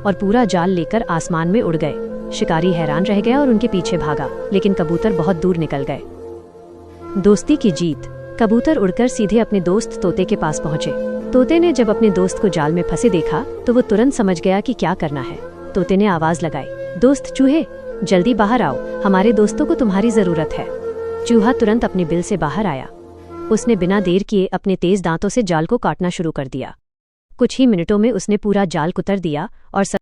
और पूरा जाल लेकर आसमान में उड़ गए। शिकारी हैरान रह गया और उनके पीछे भागा, लेकिन कबूतर बहुत दूर निकल गए। दोस्ती की जीत। कबूतर उड़कर सीधे अपने दोस्त तोते के पास पहुंचे। तोते ने जब अपने दोस्त को जाल में फंसे देखा तो वो तुरंत समझ गया कि क्या करना है। तोते ने आवाज लगाई, दोस्त चूहे, जल्दी बाहर आओ, हमारे दोस्तों को तुम्हारी जरूरत है। चूहा तुरंत अपनी बिल से बाहर आया। उसने बिना देर किए अपने तेज दांतों से जाल को काटना शुरू कर दिया। कुछ ही मिनटों में उसने पूरा जाल कुतर दिया और